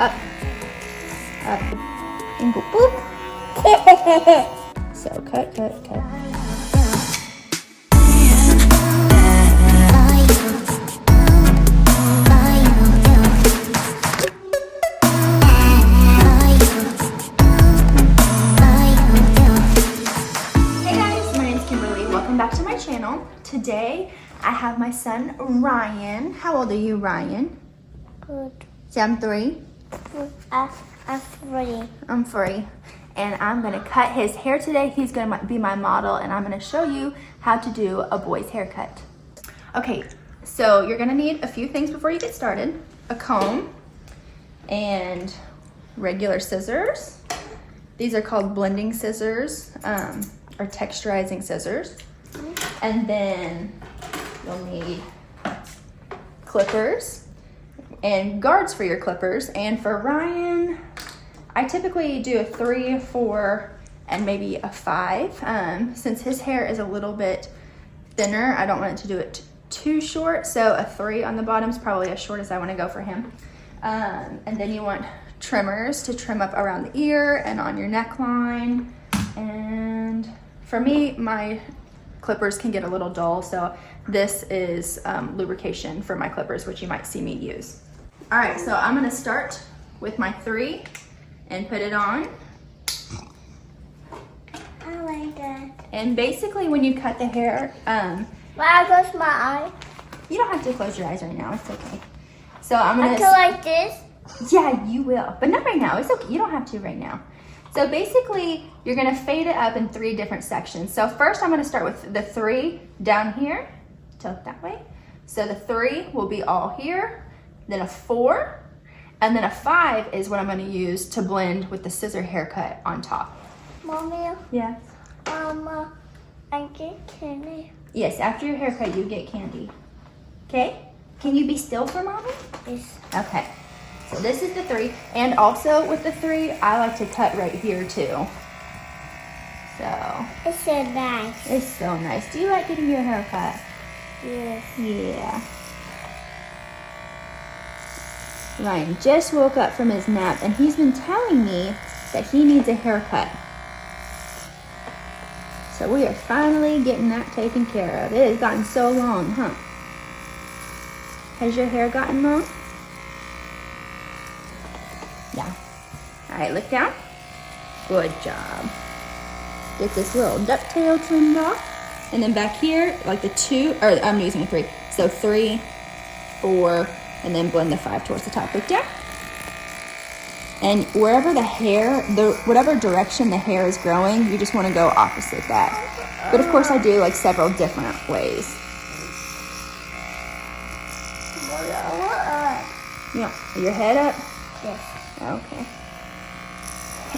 up, up, and go boop. So cut, cut, cut. Back to my channel. Today I have my son Ryan. How old are you, Ryan? Good. Say I'm 3. I'm 3. I'm 3. And I'm gonna cut his hair today. He's gonna be my model and I'm gonna show you how to do a boy's haircut. Okay, so you're gonna need a few things before you get started. A comb and regular scissors. These are called blending scissors or texturizing scissors. And then you'll need clippers and guards for your clippers. And for Ryan, I typically do a 3, a 4, and maybe a 5. Since his hair is a little bit thinner, I don't want it to do it too short. So a 3 on the bottom is probably as short as I want to go for him. And then you want trimmers to trim up around the ear and on your neckline. And for me, my clippers can get a little dull, so this is lubrication for my clippers, which you might see me use. All right, so I'm gonna start with my 3 and put it on. I like that. And basically when you cut the hair, Will I close my eye? you don't have to close your eyes right now, it's okay. So I'm gonna- I go like this? Yeah, you will, but not right now, it's okay, you don't have to right now. So basically, you're gonna fade it up in 3 different sections. So first I'm gonna start with the 3 down here, tilt that way. So the 3 will be all here, then a 4, and then a 5 is what I'm gonna use to blend with the scissor haircut on top. Mommy, Yeah. I get candy. Yes, after your haircut, you get candy. Okay? Can you be still for mommy? Yes. Okay. So this is the 3, and also with the 3, I like to cut right here too. So It's so nice. it's so nice. Do you like getting your hair cut? Yes. Yeah. Ryan just woke up from his nap, and he's been telling me that he needs a haircut. So we are finally getting that taken care of. It has gotten so long, huh? Has your hair gotten long? Yeah. All right, look down. Good job. Get this little ducktail trimmed off. And then back here, like the 2, or I'm using a 3. So 3, 4, and then blend the 5 towards the top. Look down. And wherever the hair, whatever direction the hair is growing, you just want to go opposite that. But of course I do like several different ways. Yeah, your head up. Yes. Okay.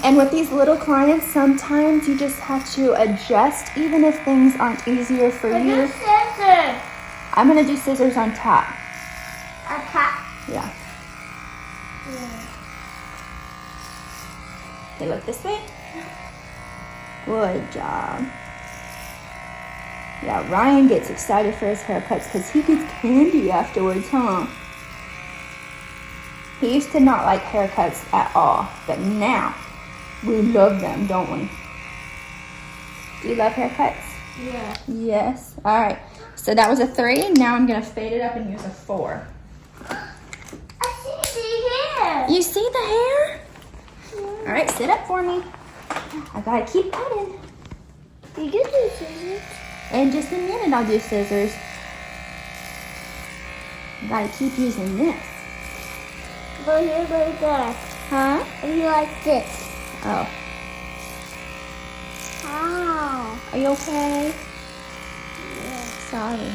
And with these little clients, sometimes you just have to adjust, even if things aren't easier for you. Scissors. I'm gonna do scissors on top. A top. Yeah. Okay, look this way. Good job. Yeah, Ryan gets excited for his haircuts because he gets candy afterwards, huh? He used to not like haircuts at all, but now we love them, don't we? Do you love haircuts? Yeah. Yes. All right. So that was a 3. Now I'm gonna fade it up and use a 4. I see the hair. You see the hair? All right, sit up for me. I gotta keep cutting. You can do scissors. In just a minute, I'll do scissors. I gotta keep using this. But here like that. Huh? And you like this. Oh, Ow. are you okay? Yeah. Sorry.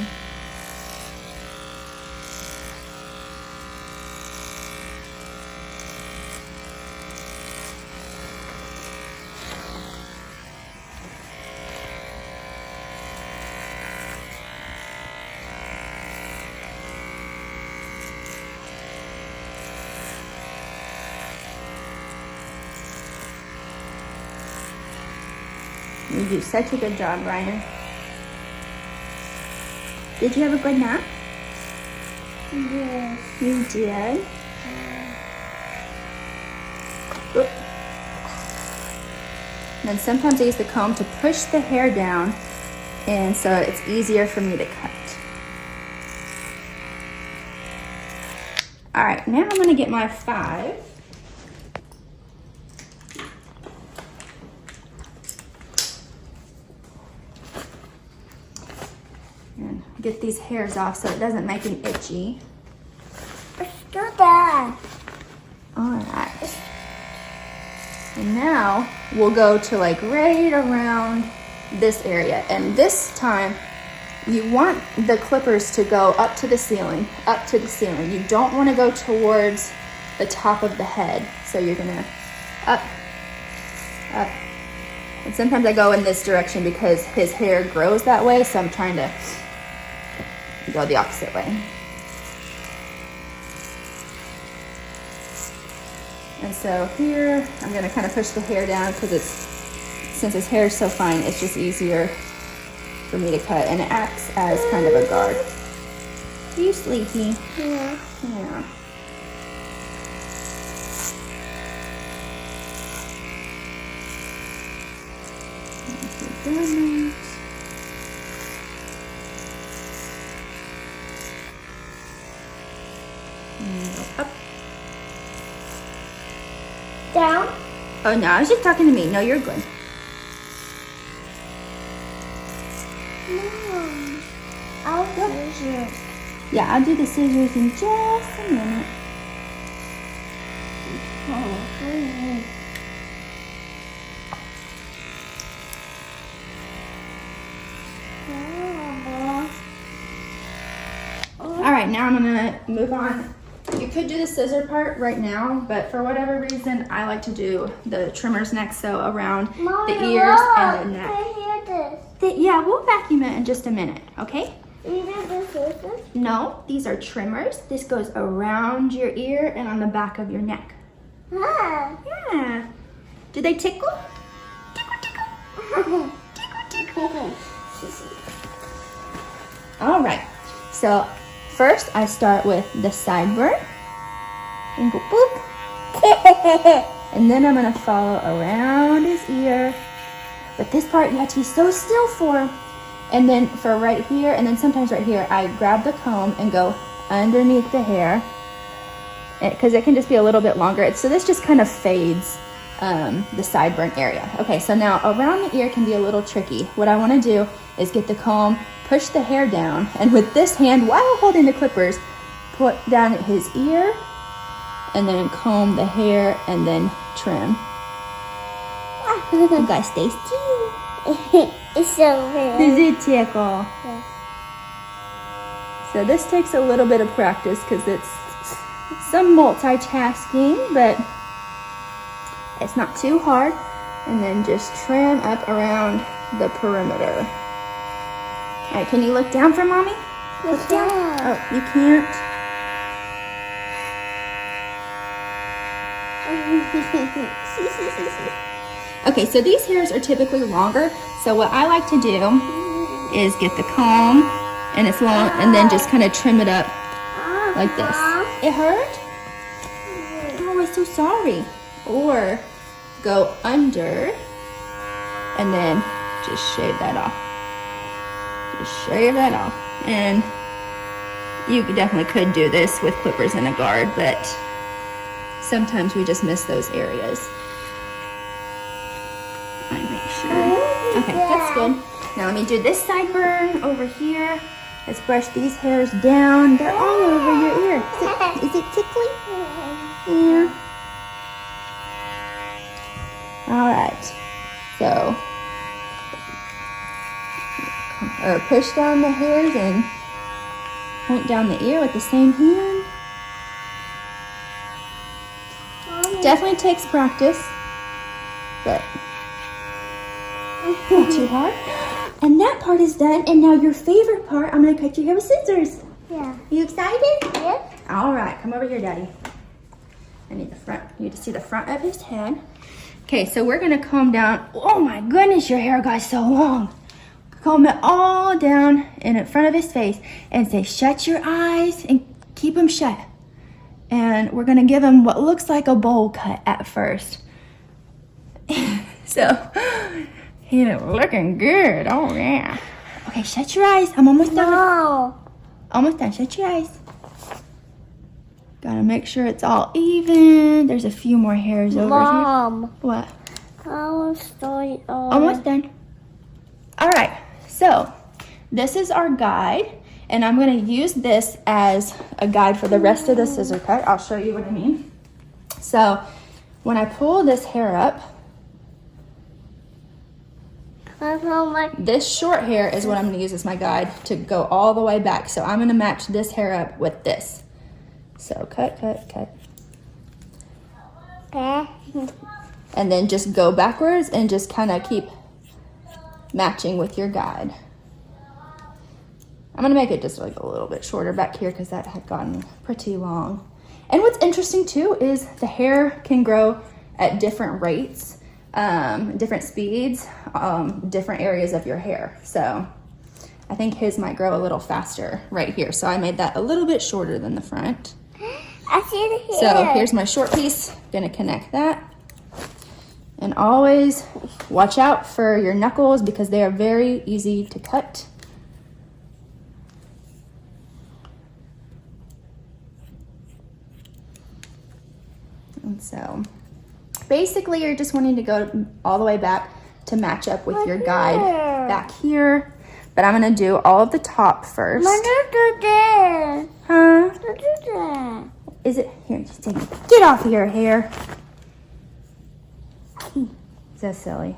You do such a good job, Ryan. Did you have a good nap? Yes. You did? And then sometimes I use the comb to push the hair down, and so it's easier for me to cut. All right, now I'm gonna get my 5. And get these hairs off so it doesn't make them itchy. Let's do that. All right. And now we'll go to like right around this area. And this time you want the clippers to go up to the ceiling, up to the ceiling. You don't want to go towards the top of the head. So you're gonna up, up. And sometimes I go in this direction because his hair grows that way. So I'm trying to go the opposite way. And so here, I'm gonna kind of push the hair down because since his hair is so fine, it's just easier for me to cut, and it acts as kind of a guard. Are you sleepy? Yeah. Yeah. And go up. Down. Oh no, I was just talking to me. No, you're good. No. I'll use it. Yeah, I'll do the scissors in just a minute. All right, now I'm gonna move on. You could do the scissor part right now, but for whatever reason, I like to do the trimmers next, so around the ears and the neck. I hear this. Yeah, we'll vacuum it in just a minute, okay? Even the scissors? No, these are trimmers. This goes around your ear and on the back of your neck. Ah. Yeah. Do they tickle? Tickle, tickle. All right, so first I start with the sideburn and go boop. And then I'm gonna follow around his ear. But this part you have to be so still for. And then for right here, and then sometimes right here, I grab the comb and go underneath the hair. Because it can just be a little bit longer. So this just kind of fades the sideburn area. Okay, so now around the ear can be a little tricky. What I want to do is get the comb, push the hair down, and with this hand, while holding the clippers, put down at his ear, and then comb the hair, and then trim. You guys stay still. It's so weird. Does it tickle? Yeah. So this takes a little bit of practice because it's some multitasking, but it's not too hard. And then just trim up around the perimeter. All right, can you look down for mommy? Look down. Oh, you can't? Okay, so these hairs are typically longer. So what I like to do is get the comb, and it's long, and then just kind of trim it up like this. It hurt? Oh, I'm so sorry. Or go under, and then just shave that off. Just shave that off. And you definitely could do this with clippers and a guard, but sometimes we just miss those areas. I make sure. Okay, that's good. Now let me do this sideburn over here. Let's brush these hairs down. They're all over your ear. Is it tickly? Yeah. All right. So, or push down the hairs and point down the ear with the same hand. Definitely takes practice, but not too hard. And that part is done. And now your favorite part, I'm gonna cut your hair with scissors. Yeah. You excited? Yes. All right, come over here, Daddy. I need the front. You need to see the front of his head. Okay, so we're gonna comb down. Oh my goodness, your hair got so long. Comb it all down in front of his face and say, shut your eyes and keep them shut. And we're gonna give him what looks like a bowl cut at first. So, he's looking good. Oh, yeah. Okay, shut your eyes. I'm almost done. No. Almost done. Shut your eyes. Gotta make sure it's all even. There's a few more hairs over here. Mom. What? I want to start Almost done. All right, so this is our guide, and I'm gonna use this as a guide for the rest of the scissor cut. I'll show you what I mean. So when I pull this hair up, this short hair is what I'm gonna use as my guide to go all the way back. So I'm gonna match this hair up with this. So cut, cut, cut. Okay. And then just go backwards and just kind of keep matching with your guide. I'm gonna make it just like a little bit shorter back here because that had gotten pretty long. And what's interesting too is the hair can grow at different rates, different speeds, different areas of your hair. So I think his might grow a little faster right here. So I made that a little bit shorter than the front. I see the hair. So here's my short piece. Gonna connect that. And always watch out for your knuckles because they are very easy to cut. And so basically you're just wanting to go all the way back to match up with your guide back here. But I'm gonna do all of the top first. Mom, don't do that. Huh? Don't do that. Is it? Here, just take it. Get off of your hair. So silly.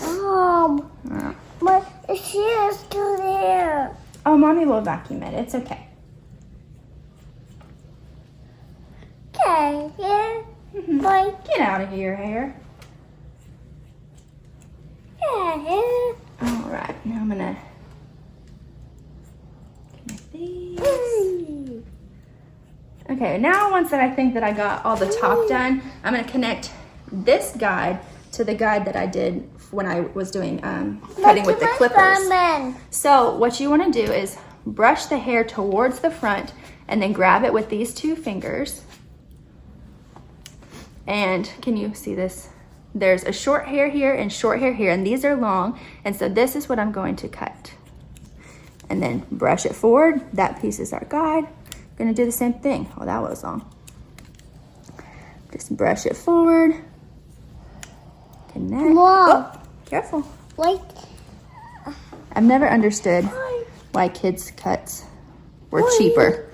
Mom, Oh. my hair is still there. Oh, mommy will vacuum it. It's okay. Okay, here. My Get out of your hair. hair. All right, now I'm gonna connect these. Okay, now once that I think that I got all the top done, I'm gonna connect this guide to the guide that I did when I was doing cutting with the clippers. So what you wanna do is brush the hair towards the front and then grab it with these two fingers. And can you see this? There's a short hair here and short hair here, and these are long. And so this is what I'm going to cut. And then brush it forward. That piece is our guide. Gonna do the same thing. Oh, that was long. Just brush it forward. Connect. Mom. Oh, careful. Like, I've never understood why kids' cuts were cheaper.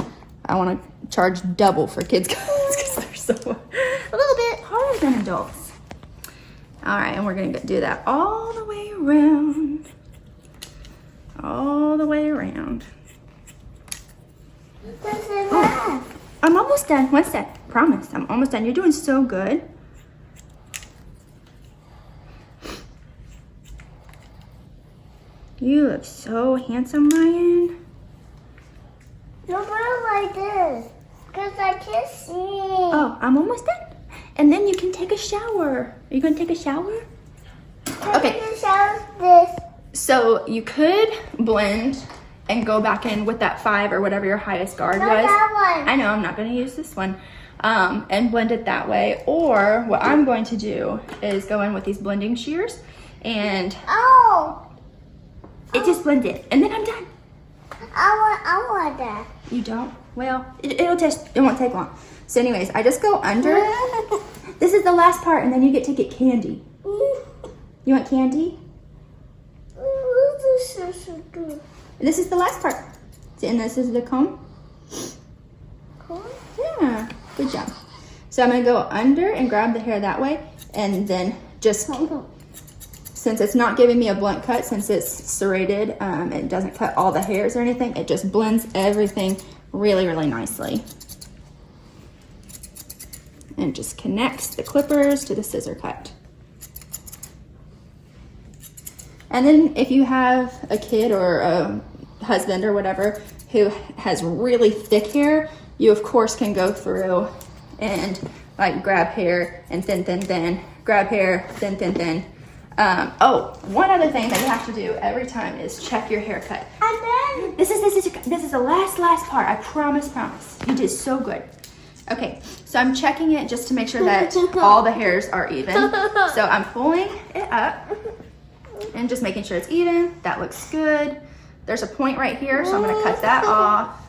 I want to charge double for kids' cuts because they're so a little bit harder than adults. All right, and we're gonna do that all the way around. All the way around. Oh, I'm almost done. One sec. Promise, I'm almost done. You're doing so good. You look so handsome, Ryan. don't put it like this, because I can't see. Oh, I'm almost done. And then you can take a shower. Are you gonna take a shower? Okay. This. So you could blend and go back in with that 5 or whatever your highest guard Not was. that one. I know, I'm not gonna use this one. And blend it that way. Or what I'm going to do is go in with these blending shears and Oh, it just blends it. And then I'm done. I want that. You don't? Well, it won't take long. So anyways, I just go under. This is the last part and then you get to get candy. You want candy? This is the last part. And this is the comb. Yeah, good job. So I'm gonna go under and grab the hair that way, and then just, since it's not giving me a blunt cut, since it's serrated, it doesn't cut all the hairs or anything, it just blends everything really, really nicely. And just connects the clippers to the scissor cut. And then if you have a kid or a husband or whatever who has really thick hair, you of course can go through and like grab hair and thin, thin, thin, grab hair, thin, thin, thin. Oh, one other thing that you have to do every time is check your haircut. And then This is the last part. I promise. You did so good. Okay, so I'm checking it just to make sure that all the hairs are even. So I'm pulling it up and just making sure it's even. That looks good. There's a point right here, so I'm gonna cut that off.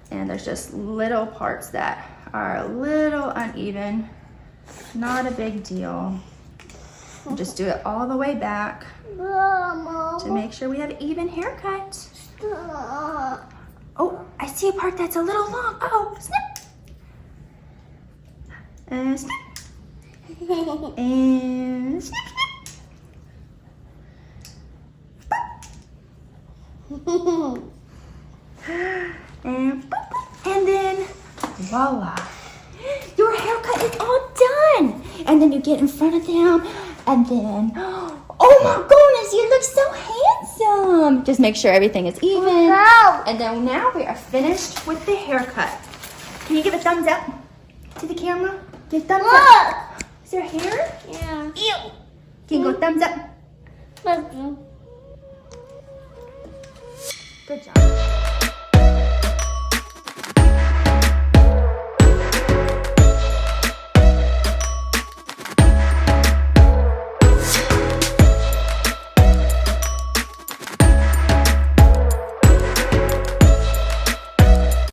And there's just little parts that are a little uneven. Not a big deal. And just do it all the way back to make sure we have an even haircut. Oh, I see a part that's a little long. Oh, snip. And snip. And snip, snip. And boop, boop. And then voila, your haircut is all done. And then you get in front of them, and then oh my goodness, you look so handsome. Just make sure everything is even. And then now we are finished with the haircut. Can you give a thumbs up to the camera? Give a thumbs up. Is there hair? Yeah. Ew. Can you go thumbs up? Good job.